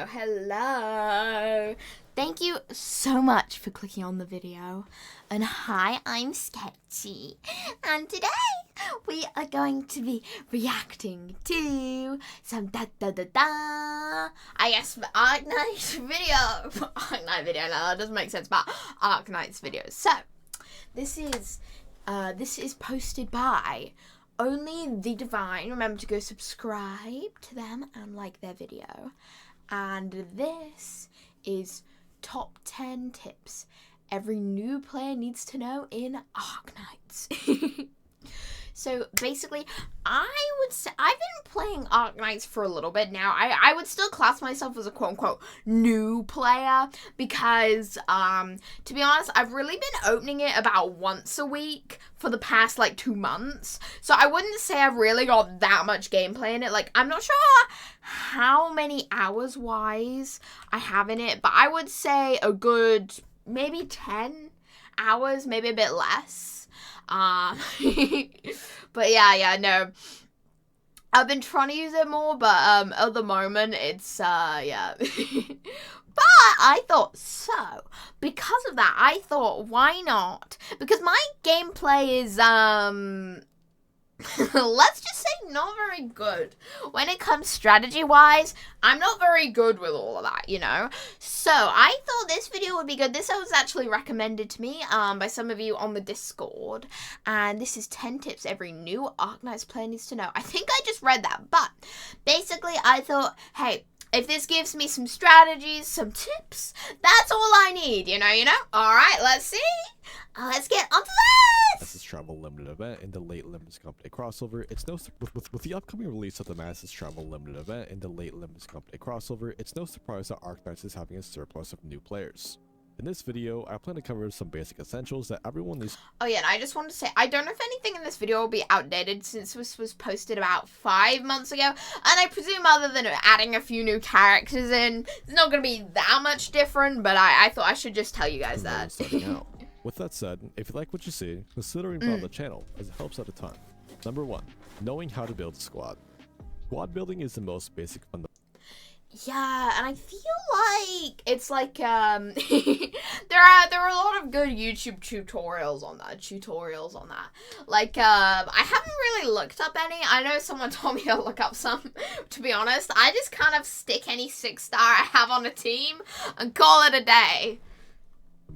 Hello. Thank you so much for clicking on the video. And hi, I'm Sketchy. And today we are going to be reacting to some I guess Arknights video. Arknight video, no, that doesn't make sense, but Arknights videos. So, this is posted by Only the Divine. Remember to go subscribe to them and like their video. And this is top 10 tips every new player needs to know in Arknights. So basically, I would say I've been playing Arknights for a little bit now. I would still class myself as a quote-unquote new player because, to be honest, I've really been opening it about once a week for the past, 2 months. So I wouldn't say I've really got that much gameplay in it. I'm not sure how many hours-wise I have in it, but I would say a good, maybe 10 hours, maybe a bit less. But no, I've been trying to use it more, but at the moment it's yeah. But I thought, so because of that, I thought, why not? Because my gameplay is let's just say not very good. When it comes strategy-wise, I'm not very good with all of that, you know? So, I thought this video would be good. This was actually recommended to me by some of you on the Discord. And this is 10 tips every new Arknights player needs to know. I think I just read that, but basically I thought, hey, if this gives me some strategies, some tips, that's all I need, you know? Alright, let's see. Let's get onto this! Masses Travel Limited event in the late Limited Company crossover, it's no with the upcoming release of the Masses Travel Limited event in the late Limited Company crossover, it's no surprise that Arknights is having a surplus of new players. In this video, I plan to cover some basic essentials that everyone needs. Oh yeah, and I just wanted to say, I don't know if anything in this video will be outdated since this was posted about 5 months ago, and I presume other than adding a few new characters in, it's not going to be that much different, but I thought I should just tell you guys that. Starting out. With that said, if you like what you see, consider enrolling the channel, as it helps out a ton. Number 1, knowing how to build a squad. Squad building is the most basic fundamental. Yeah, and I feel like it's there are a lot of good YouTube tutorials on that. I haven't really looked up any. I know someone told me to look up some. To be honest, I just kind of stick any 6-star I have on a team and call it a day.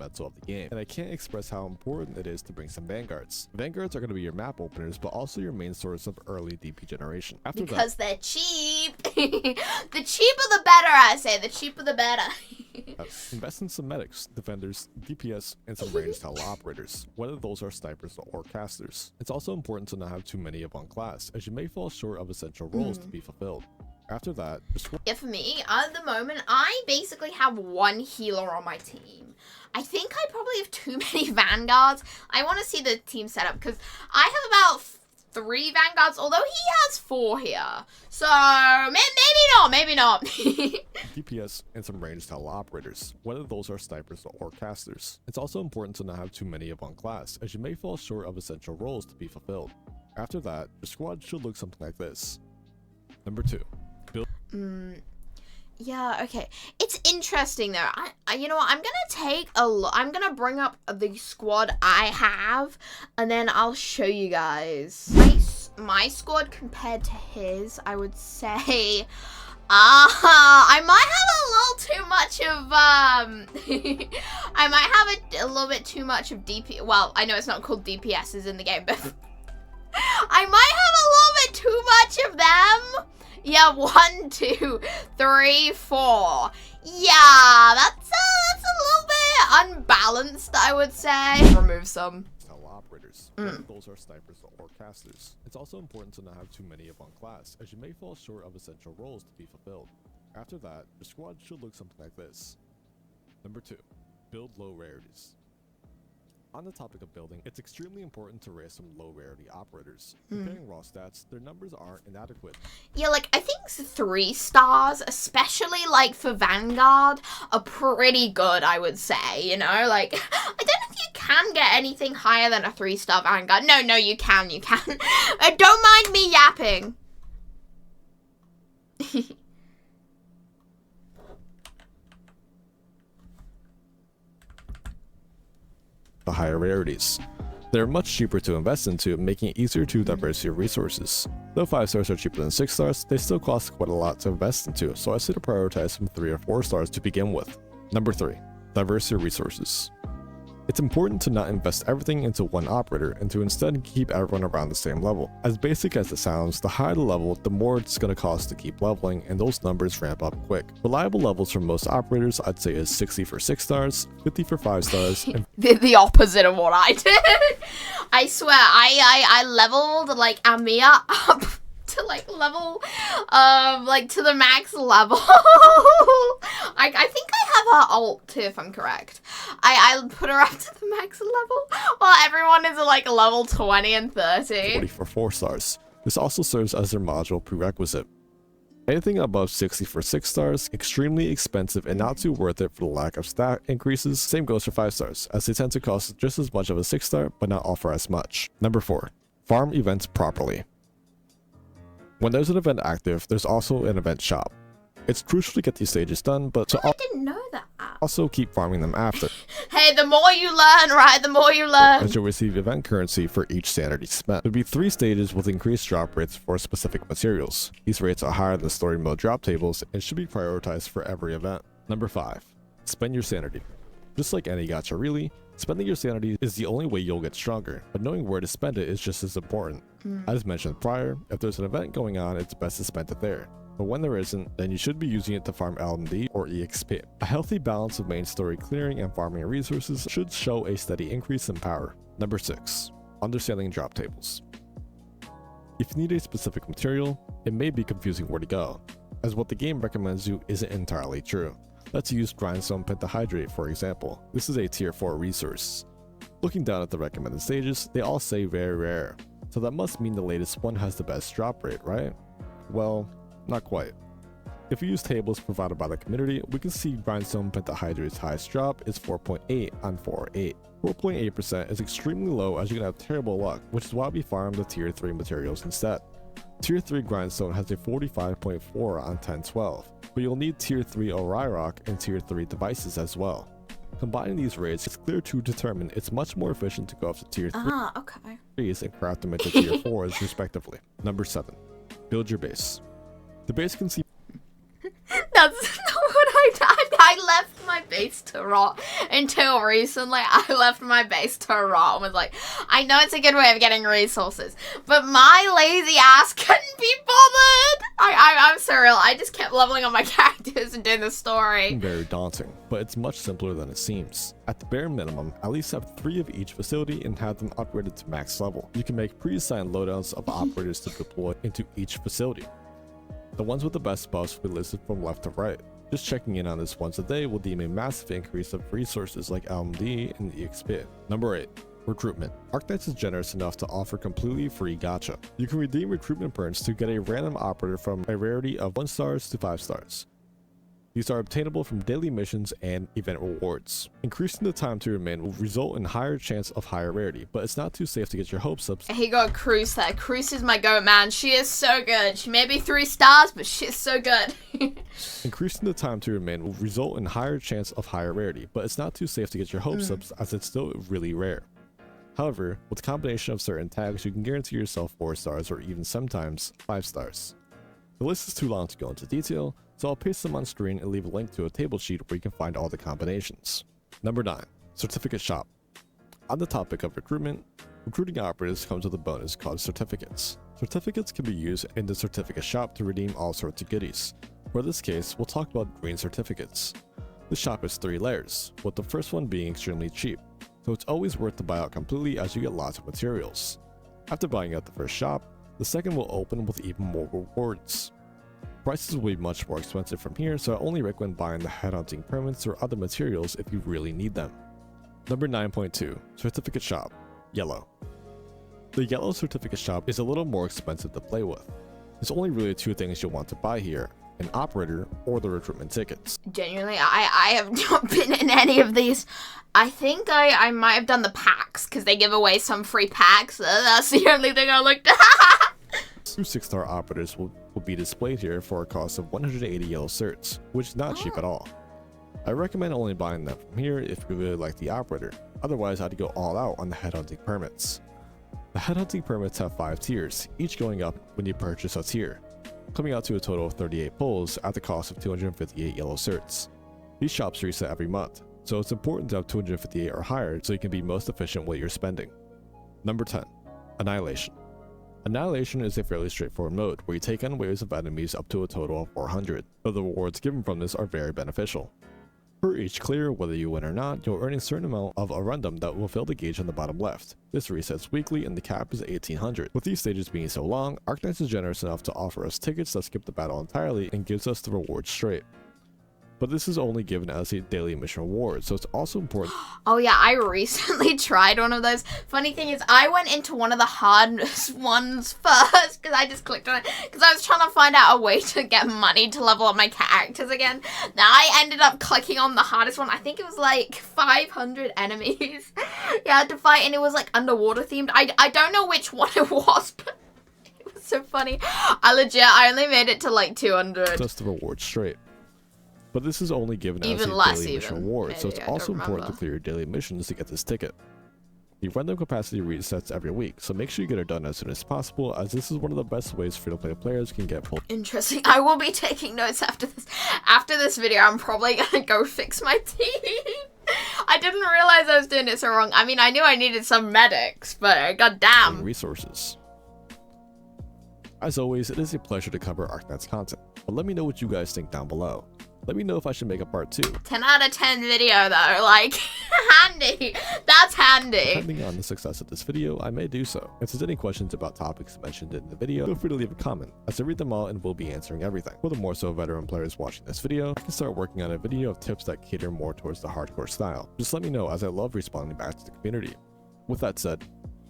Of the game, and I can't express how important it is to bring some vanguards. Vanguards are going to be your map openers, but also your main source of early DP generation. Because they're cheap. The cheaper the better, I say. The cheaper the better. Invest in some medics, defenders, DPS, and some ranged tele operators, whether those are snipers or casters. It's also important to not have too many of one class, as you may fall short of essential roles to be fulfilled. After that, yeah, for me, at the moment, I basically have one healer on my team. I think I probably have too many vanguards. I want to see the team setup because I have about 3 vanguards, although he has 4 here. So, maybe not. DPS and some ranged tele operators, whether those are snipers or casters. It's also important to not have too many of one class, as you may fall short of essential roles to be fulfilled. After that, your squad should look something like this. Number 2. Yeah, okay. It's interesting though. You know what? I'm gonna bring up the squad I have, and then I'll show you guys. My squad compared to his, I would say, I might have a little too much of, I might have a little bit too much of DP. Well, I know it's not called DPSs in the game, but I might have a little bit too much of them. Yeah, 1, 2, 3, 4. Yeah, that's a little bit unbalanced, I would say. Remove some. Operators. Those are snipers or casters. It's also important to not have too many of one class, as you may fall short of essential roles to be fulfilled. After that, your squad should look something like this. Number 2. Build low rarities. On the topic of building, it's extremely important to raise some low rarity operators. Comparing raw stats, their numbers aren't inadequate. Yeah, I think 3 stars, especially for Vanguard, are pretty good, I would say, you know? I don't know if you can get anything higher than a 3-star Vanguard. No, you can. Don't mind me yapping. the higher rarities. They're much cheaper to invest into, making it easier to diversify your resources. Though 5 stars are cheaper than 6 stars, they still cost quite a lot to invest into, so I say to prioritize some 3 or 4 stars to begin with. Number 3. Diversify your resources. It's important to not invest everything into one operator and to instead keep everyone around the same level. As basic as it sounds, the higher the level, the more it's going to cost to keep leveling, and those numbers ramp up quick. Reliable levels for most operators I'd say is 60 for 6 stars, 50 for 5 stars, and the opposite of what I did. I swear, I leveled like Amia up to like level, like to the max level. I think I have her ult too, if I'm correct. I put her up to the max level while everyone is at like level 20 and 30. 40 for 4 stars. This also serves as their module prerequisite. Anything above 60 for 6 stars, extremely expensive and not too worth it for the lack of stat increases. Same goes for 5 stars, as they tend to cost just as much of a 6 star, but not offer as much. Number 4. Farm events properly. When there's an event active, there's also an event shop. It's crucial to get these stages done, but I didn't know that. also keep farming them after. Hey, the more you learn, right? The more you learn. As you'll receive event currency for each sanity spent. There'll be 3 stages with increased drop rates for specific materials. These rates are higher than story mode drop tables and should be prioritized for every event. Number 5. Spend your sanity. Just like any gacha really, spending your sanity is the only way you'll get stronger, but knowing where to spend it is just as important. As mentioned prior, if there's an event going on, it's best to spend it there. But when there isn't, then you should be using it to farm LMD or EXP. A healthy balance of main story clearing and farming resources should show a steady increase in power. Number 6. Understanding drop tables. If you need a specific material, it may be confusing where to go, as what the game recommends you isn't entirely true. Let's use grindstone pentahydrate for example. This is a tier 4 resource. Looking down at the recommended stages, they all say very rare, so that must mean the latest one has the best drop rate, right? Well, not quite. If we use tables provided by the community, we can see grindstone pentahydrate's highest drop is 4.8 on 4.8. 4.8% is extremely low, as you can have terrible luck, which is why we farm the tier 3 materials instead. Tier 3 grindstone has a 45.4 on 1012, but you'll need tier 3 Rock and tier 3 devices as well. Combining these rates, it's clear to determine it's much more efficient to go up to tier 3s and craft them into tier 4s respectively. Number 7. Build your base. The base can see That's not what I did. I left my base to rot until recently. I left my base to rot and was like, I know it's a good way of getting resources, but my lazy ass couldn't be bothered. I'm surreal. I just kept leveling up my characters and doing the story. very daunting, but it's much simpler than it seems. At the bare minimum, at least have 3 of each facility and have them upgraded to max level. You can make pre-assigned loadouts of operators to deploy into each facility. The ones with the best buffs will be listed from left to right. Just checking in on this once a day will deem a massive increase of resources like LMD and EXP. Number 8. Recruitment. Arknights is generous enough to offer completely free gacha. You can redeem recruitment points to get a random operator from a rarity of 1 stars to 5 stars. These are obtainable from daily missions and event rewards. Increasing the time to remain will result in higher chance of higher rarity, but it's not too safe to get your hopes up. He got Cruz there. Cruz is my goat, man. She is so good. She may be 3 stars, but she's so good. Increasing the time to remain will result in higher chance of higher rarity, but it's not too safe to get your hopes up as it's still really rare. However, with a combination of certain tags, you can guarantee yourself 4 stars or even sometimes 5 stars. The list is too long to go into detail, so I'll paste them on screen and leave a link to a table sheet where you can find all the combinations. Number 9. Certificate Shop. On the topic of recruitment, recruiting operatives comes with a bonus called certificates. Certificates can be used in the certificate shop to redeem all sorts of goodies. For this case, we'll talk about green certificates. The shop has 3 layers, with the first one being extremely cheap, so it's always worth to buy out completely as you get lots of materials. After buying out the first shop, the second will open with even more rewards. Prices will be much more expensive from here, so I only recommend buying the headhunting permits or other materials if you really need them. Number 9.2. Certificate Shop. Yellow. The yellow certificate shop is a little more expensive to play with. There's only really 2 things you'll want to buy here, an operator or the recruitment tickets. Genuinely, I have not been in any of these. I think I might have done the packs, because they give away some free packs. That's the only thing I looked at. 2 6-star operators will be displayed here for a cost of 180 yellow certs, which is not cheap at all. I recommend only buying them from here if you really like the operator. Otherwise, I'd go all out on the headhunting permits. The headhunting permits have 5 tiers, each going up when you purchase a tier, coming out to a total of 38 pulls at the cost of 258 yellow certs. These shops reset every month, so it's important to have 258 or higher so you can be most efficient with your spending. Number 10. Annihilation. Annihilation is a fairly straightforward mode where you take on waves of enemies up to a total of 400, though the rewards given from this are very beneficial. For each clear, whether you win or not, you'll earn a certain amount of Arundum that will fill the gauge on the bottom left. This resets weekly and the cap is 1800. With these stages being so long, Arknights is generous enough to offer us tickets that skip the battle entirely and gives us the rewards straight. But this is only given as a daily mission reward, so it's also important. Oh yeah, I recently tried one of those. Funny thing is, I went into one of the hardest ones first, because I just clicked on it, because I was trying to find out a way to get money to level up my characters again. Now I ended up clicking on the hardest one. I think it was like 500 enemies you had to fight, and it was like underwater themed. I don't know which one it was, but it was so funny. I only made it to like 200. Just the reward straight. But this is only given as a daily mission reward, so it's also important to clear your daily missions to get this ticket. The random capacity resets every week, so make sure you get it done as soon as possible, as this is one of the best ways free-to-play players can get pulled. Interesting. I will be taking notes after this. After this video, I'm probably gonna go fix my team. I didn't realize I was doing it so wrong. I mean, I knew I needed some medics, but goddamn. Resources. As always, it is a pleasure to cover Arknights content, but let me know what you guys think down below. Let me know if I should make a part 2. 10 out of 10 video though, like, handy. That's handy. Depending on the success of this video, I may do so. If there's any questions about topics mentioned in the video, feel free to leave a comment, as I read them all and will be answering everything. For the more so veteran players watching this video, I can start working on a video of tips that cater more towards the hardcore style. Just let me know, as I love responding back to the community. With that said,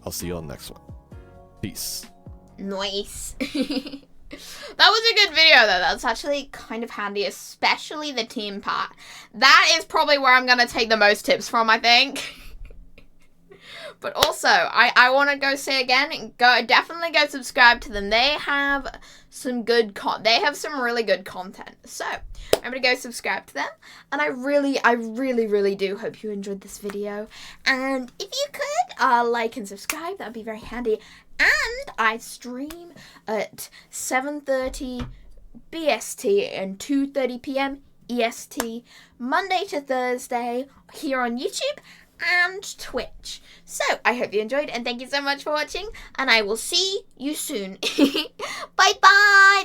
I'll see you on the next one. Peace. Nice. That was a good video though. That's actually kind of handy, especially the team part. That is probably where I'm gonna take the most tips from, I think. But also, I want to go say again, definitely go subscribe to them. They have some good they have some really good content. So I'm gonna go subscribe to them, and I really do hope you enjoyed this video. And if you could like and subscribe, that'd be very handy. And I stream at 7:30 BST and 2:30 PM EST, Monday to Thursday, here on YouTube and Twitch. So I hope you enjoyed, and thank you so much for watching, and I will see you soon. Bye bye.